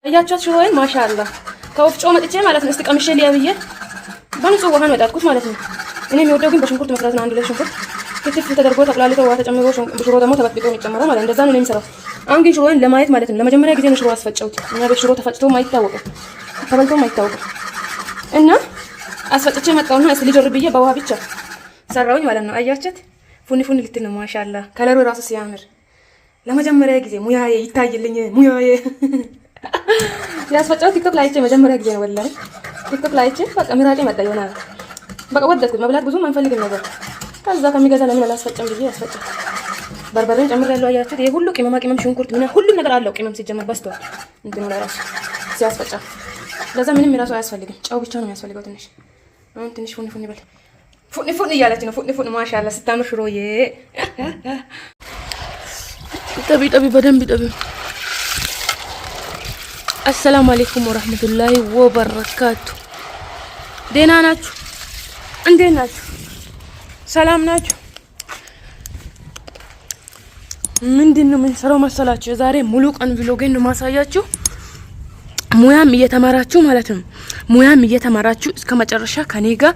ያያችሁት ሽሮዬን ማሻአላ ከወፍጮ መጥቼ ማለት ነው። እስቲ ቀምሼ ሊያብዬ በንጹህ ውሃ ነው የጣድኩት ማለት ነው። እኔ የሚወደው ግን በሽንኩርት መስራት ነው። አንድ ላይ ሽንኩርት ክትፍ ተደርጎ ተቅላልቶ ውሃ ተጨምሮ ሽሮ ደግሞ ተበጥብጦ የሚጨመረው ማለት እንደዛ ነው የሚሰራው። አሁን ግን ሽሮዬን ለማየት ማለት ነው ለመጀመሪያ ጊዜ ነው ሽሮ አስፈጨሁት። እኛ ቤት ሽሮ ተፈጭቶ ማይታወቅም ተበልቶ ማይታወቅም እና አስፈጭቼ መጣውና እስቲ ልጆር ብዬ በውሃ ብቻ ሰራውኝ ማለት ነው። አያችሁት ፉኒ ፉኒ ልትል ነው ማሻአላ ከለሩ ራሱ ሲያምር ለመጀመሪያ ጊዜ ሙያዬ ይታይልኝ ሙያዬ ያስፈጨሁት ቲክቶክ ላይ አይቼ መጀመሪያ ጊዜ ነው ወላሂ ቲክቶክ ላይ አይቼ በቃ ምራቄ መጣ ይሆናል በቃ ወደድኩት። መብላት ብዙም አንፈልግም ነበር። ከዛ ከሚገዛ ለምን አላስፈጨም ብዬ አስፈጨሁ። በርበሬን ጨምሬያለሁ። አያችሁት ይሄ ሁሉ ቅመማ ቅመም ሽንኩርት ምን ሁሉ ነገር አለው። ቅመም ሲጀመር በስቷል እንትን ነው ራሱ ሲያስፈጫ ለዛ ምንም ራሱ አያስፈልግም። ጨው ብቻ ነው የሚያስፈልገው ትንሽ። አሁን ትንሽ ፉኒ ፉኒ በል ፉኒ ፉኒ እያለች ነው። ፉኒ ፉኒ ማሻአላ ስታምር ሽሮዬ። ጠቢ ጠቢ በደንብ ጠቢ። አሰላሙ አለይኩም ወራህመቱላሂ ወበረካቱ። ደህና ናችሁ? እንዴት ናችሁ? ሰላም ናችሁ? ምንድነው የምንሰራው መሰላችሁ? ዛሬ ሙሉ ቀን ቪሎጌን ነው ማሳያችሁ። ሙያም እየተማራችሁ ማለት ነው። ሙያም እየተማራችሁ እስከ መጨረሻ ከኔ ጋር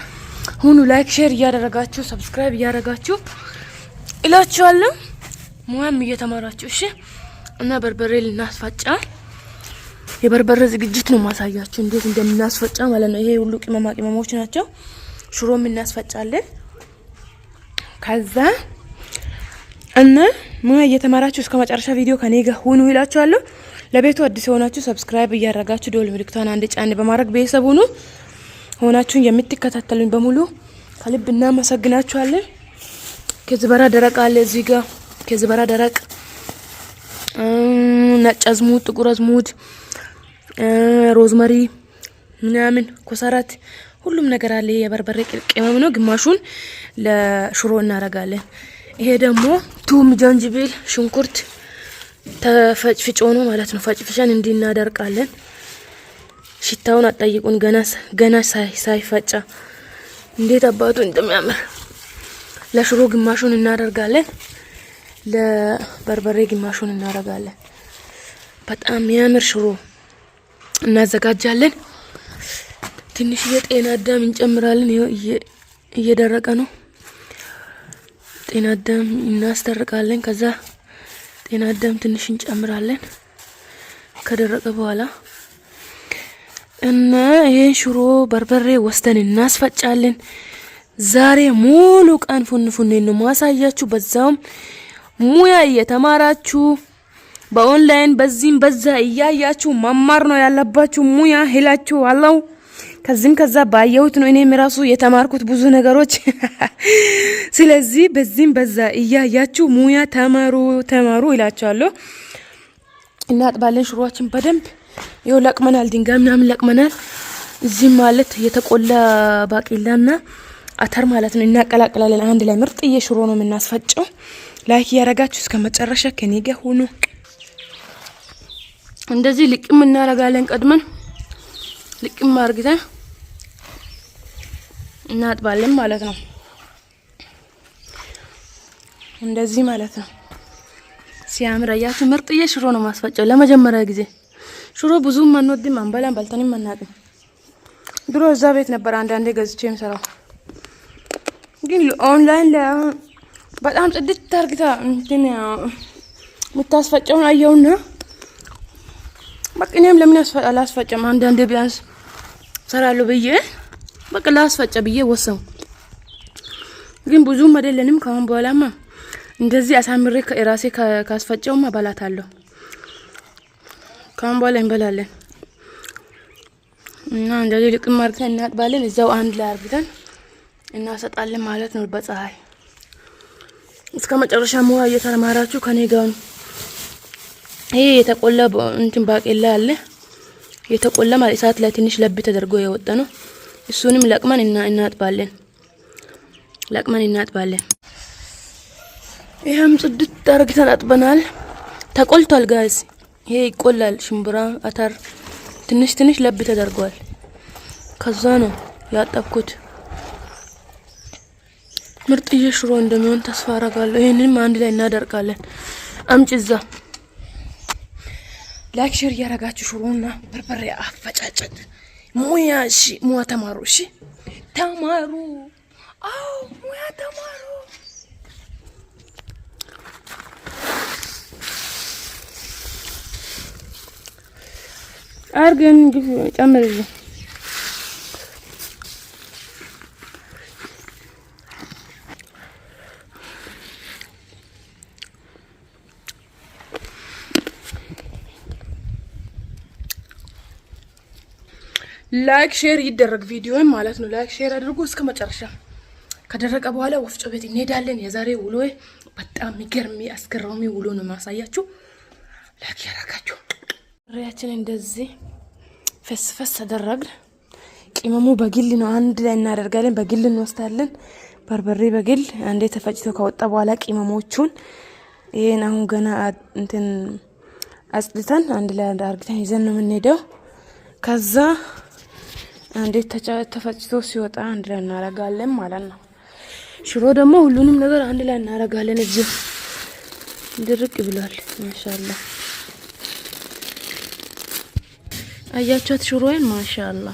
ሁኑ። ላይክ ሼር እያደረጋችሁ ሰብስክራይብ እያደረጋችሁ እላችኋለሁ። ሙያም እየተማራችሁ እሺ። እና በርበሬ ልናስፈጫ የበርበሬ ዝግጅት ነው ማሳያችሁ እንዴት እንደምናስፈጫ ማለት ነው። ይሄ ሁሉ ቅመማ ቅመሞች ናቸው። ሽሮም እናስፈጫለን። ከዛ እና ሙያ እየተማራችሁ እስከ መጨረሻ ቪዲዮ ከኔ ጋር ሁኑ ይላችኋለሁ። ለቤቱ አዲስ ሆናችሁ ሰብስክራይብ እያደረጋችሁ ደወል ምልክቷን አንድ ጫን በማድረግ ቤተሰብ ሁኑ። ሆናችሁን የምትከታተሉኝ በሙሉ ከልብ እናመሰግናችኋለን። ከዝበራ ደረቅ አለ እዚህ ጋር ከዝበራ ደረቅ ነጭ አዝሙድ፣ ጥቁር አዝሙድ፣ ሮዝመሪ ምናምን ኮሰረት ሁሉም ነገር አለ። የበርበሬ ቅመም ነው። ግማሹን ለሽሮ እናረጋለን። ይሄ ደግሞ ቱም፣ ጃንጅብል፣ ሽንኩርት ተፈጭፍጮ ነው ማለት ነው። ፈጭፍሸን እንዲናደርቃለን። ሽታውን አጠይቁን ገና ሳይፈጫ እንዴት አባቱ እንደሚያምር። ለሽሮ ግማሹን እናደርጋለን፣ ለበርበሬ ግማሹን እናደርጋለን። በጣም የሚያምር ሽሮ እናዘጋጃለን። ትንሽ የጤና አዳም እንጨምራለን። እየደረቀ ነው። ጤና አዳም እናስተርቃለን። ከዛ ጤና አዳም ትንሽ እንጨምራለን ከደረቀ በኋላ እና ይሄን ሽሮ በርበሬ ወስተን እናስፈጫለን። ዛሬ ሙሉ ቀን ፉን ፉን ነው ማሳያችሁ። በዛውም ሙያ እየተማራችሁ በኦንላይን በዚህም በዛ እያያችሁ መማር ነው ያለባችሁ። ሙያ ሄላችሁ አለው ከዚህም ከዛ ባየሁት ነው እኔም ራሱ የተማርኩት ብዙ ነገሮች። ስለዚህ በዚህም በዛ እያያችሁ ሙያ ተማሩ ይላችኋለሁ። እናጥባለን ሽሮአችን በደንብ ይኸው ለቅመናል። ድንጋይ ምናምን ለቅመናል። እዚህ ማለት የተቆላ ባቄላና አተር ማለት ነው እናቀላቅላለን አንድ ላይ። ምርጥዬ ሽሮ ነው የምናስፈጨው። ላይክ ያረጋችሁ እስከ መጨረሻ ከኔ ጋር ሁኑ። እንደዚህ ልቅም እናረጋለን። ቀድመን ልቅም አርግተን እናጥባለን ማለት ነው። እንደዚህ ማለት ነው ሲያምር አያችሁ። ምርጥዬ ሽሮ ነው ማስፈጨው ለመጀመሪያ ጊዜ። ሽሮ ብዙም አንወድም፣ አንበላም፣ በልተንም አናውቅም። ድሮ እዛ ቤት ነበር አንዳንዴ ገዝቼ የምሰራው። ግን ኦንላይን ላይ በጣም ጽድት አርግታ እንትን የምታስፈጨውን አየውና በቃ እኔም ለምን አላስፈጨም አንዳንዴ ቢያንስ ሰራለሁ ብዬ በቃ ላስፈጨ ብዬ ወሰው። ግን ብዙም አይደለንም። ካሁን በኋላማ እንደዚህ አሳምሬ ከራሴ ካስፈጨውማ በላታለሁ። ካሁን በኋላ እንበላለን እና እንደዚህ ልቅም አርግተን እናጥባለን። እዛው አንድ ላይ አርግተን እናሰጣለን ማለት ነው በፀሐይ። እስከ መጨረሻ ሙያ እየተማራችሁ ከኔ ጋር ነው። ይሄ የተቆላ እንትን ባቄላ አለ። የተቆላ ማለት እሳት ላይ ትንሽ ለብ ተደርጎ የወጣ ነው። እሱንም ለቅመን እናጥባለን። ይሄም ጽድት አርግተን አጥበናል። ተቆልቷል ጋይስ። ይሄ ይቆላል። ሽምብራ አተር ትንሽ ትንሽ ለብ ተደርጓል። ከዛ ነው ያጠብኩት። ምርጥዬ ሽሮ እንደሚሆን ተስፋ አደርጋለሁ። ይሄንንም አንድ ላይ እናደርጋለን። አምጪ እዛ ላይክ ሼር ያረጋችሁ ሽሮና በርበሬ አፈጫጨት ሙያ እሺ ሙያ ተማሩ እሺ ተማሩ አው ሙያ ተማሩ አርገን ግፍ ጨምርልኝ ላይክ ሼር ይደረግ ቪዲዮን ማለት ነው ላይክ ሼር አድርጉ እስከ መጨረሻ ከደረቀ በኋላ ወፍጮ ቤት እንሄዳለን የዛሬ ውሎዬ በጣም የሚገርም አስገራሚ ውሎ ነው ማሳያችሁ ላይክ ያረጋችሁ ሪያችን እንደዚህ ፈስፈስ ተደረግን ቅመሙ በግል ነው አንድ ላይ እናደርጋለን በግል እንወስዳለን በርበሬ በግል አንዴ ተፈጭቶ ከወጣ በኋላ ቅመሞቹን ይሄን አሁን ገና እንትን አጽድተን አንድ ላይ አድርገን ይዘን ነው የምንሄደው ከዛ አንዴ ተፈጭቶ ሲወጣ አንድ ላይ እናረጋለን ማለት ነው ሽሮ ደግሞ ሁሉንም ነገር አንድ ላይ እናረጋለን እዚህ ድርቅ ብሏል ማሻአላ አያቻት ሽሮዬን ማሻአላ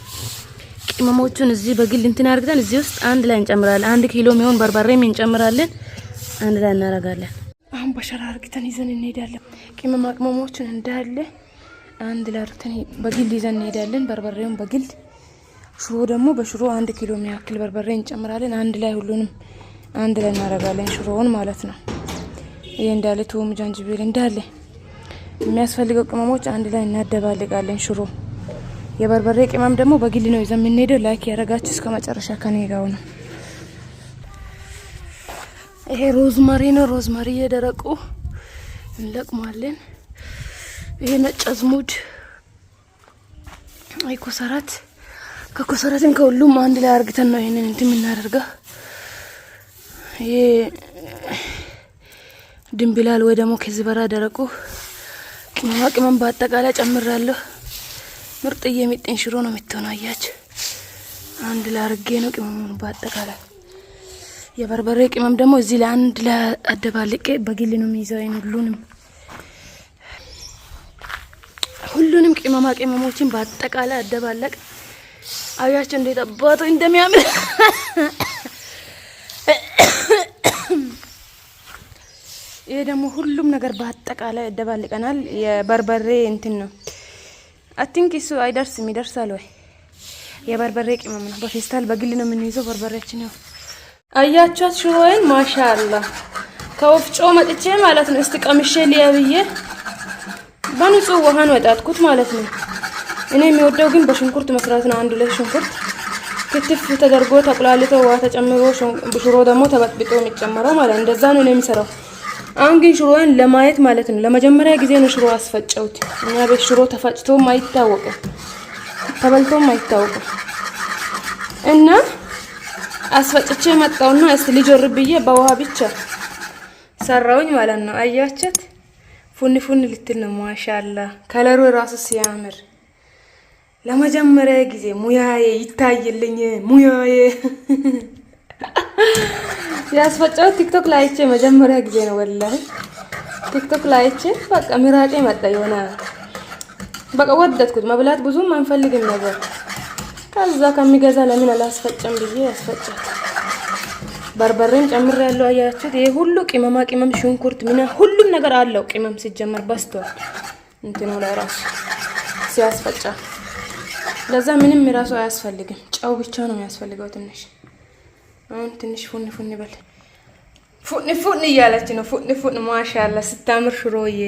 ቅመሞቹን እዚህ በግል እንትን አድርገን እዚህ ውስጥ አንድ ላይ እንጨምራለን 1 ኪሎ ሚሆን በርበሬም እንጨምራለን አንድ ላይ እናረጋለን አሁን በሸራ አርግተን ይዘን እንሄዳለን ቅመሞቹን እንዳለ አንድ ላይ አርግተን በግል ይዘን እንሄዳለን በርበሬውን በግል ሽሮ ደግሞ በሽሮ 1 ኪሎ ሚያክል በርበሬ እንጨምራለን አንድ ላይ ሁሉንም አንድ ላይ እናረጋለን ሽሮውን ማለት ነው ይሄ እንዳለ ቶም ጃንጅቤል እንዳለ የሚያስፈልገው ቅመሞች አንድ ላይ እናደባልቃለን ሽሮ የበርበሬ ቅመም ደግሞ በግል ነው ይዘን የምንሄደው ላይክ ያረጋችሁ እስከ መጨረሻ ከኔ ጋር ነው ይሄ ሮዝማሪ ነው ሮዝማሪ የደረቁ እንለቅማለን ይሄ ነጭ አዝሙድ አይ ኮሰረት ከኮሰረትን ከሁሉም አንድ ላይ አርግተን ነው ይሄንን እንትን የምናደርገው ይሄ ድንብላል ወይ ደግሞ ከዝበራ ደረቁ ቅመም በአጠቃላይ ጨምራለሁ ምርጥ የሚጥን ሽሮ ነው የምትሆነው አያችሁ አንድ ላይ አርጌ ነው ቅመሙን በአጠቃላይ የበርበሬ ቅመም ደግሞ እዚህ ላይ አንድ ላይ አደባልቄ በግል ነው የሚይዘው ሁሉንም ቅመሞችን በአጠቃላይ አደባለቅ አያችሁ እንዴት አባቱ እንደሚያምር ይሄ ደግሞ ሁሉም ነገር በአጠቃላይ አደባልቀናል የበርበሬ እንትን ነው አይ ቲንክ እሱ አይደርስም ይደርሳል ወይ የበርበሬ ቅመም ነው በፌስታል በግል ነው የምንይዘው በርበሬያችን ነው አያችሁት ሽሮዬን ማሻአላ ከወፍጮ መጥቼ ማለት ነው እስቲ ቀምሼ ሊያብዬ በንጹህ ውሃ ነው ያጣጥኩት ማለት ነው እኔ የሚወደው ግን በሽንኩርት መስራት ነው 1 2 ሽንኩርት ክትፍ ተደርጎ ተቆላልቶ ውሃ ተጨምሮ ሽሮ ደግሞ ተበጥብጦ የሚጨመረው ማለት እንደዛ ነው የሚሰራው አሁን ግን ሽሮዬን ለማየት ማለት ነው ለመጀመሪያ ጊዜ ነው ሽሮ አስፈጨውት እኛ ቤት ሽሮ ተፈጭቶም አይታወቅም ተበልቶም አይታወቅም እና አስፈጭቼ መጣውና እስቲ ልጆርብዬ በውሃ ብቻ ሰራውኝ ማለት ነው አያችሁት ፉን ልትል ነው ማሻአላ ከለሩ ራሱ ሲያምር ለመጀመሪያ ጊዜ ሙያዬ ይታይልኝ ሙያዬ ያስፈጨው ቲክቶክ ላይ አይቼ መጀመሪያ ጊዜ ነው ወላሂ ቲክቶክ ላይ አይቼ በቃ ምራቄ መጣ የሆነ በቃ ወደድኩት መብላት ብዙም አንፈልግም ነበር ከዛ ከሚገዛ ለምን አላስፈጨም ብዬ ያስፈጨው በርበሬም ጨምሬያለሁ አያችሁት ይሄ ሁሉ ቅመም ሽንኩርት ምና ሁሉም ነገር አለው ቅመም ሲጀመር በስቷል እንትኑ ላይ ራሱ ሲያስፈጫ ለዛ ምንም ራሱ አያስፈልግም ጫው ብቻ ነው የሚያስፈልገው ትንሽ አሁን ትንሽ ፉን ይበል ፉን እያለች ነው ፉን ማሻአላ ስታምር ሽሮዬ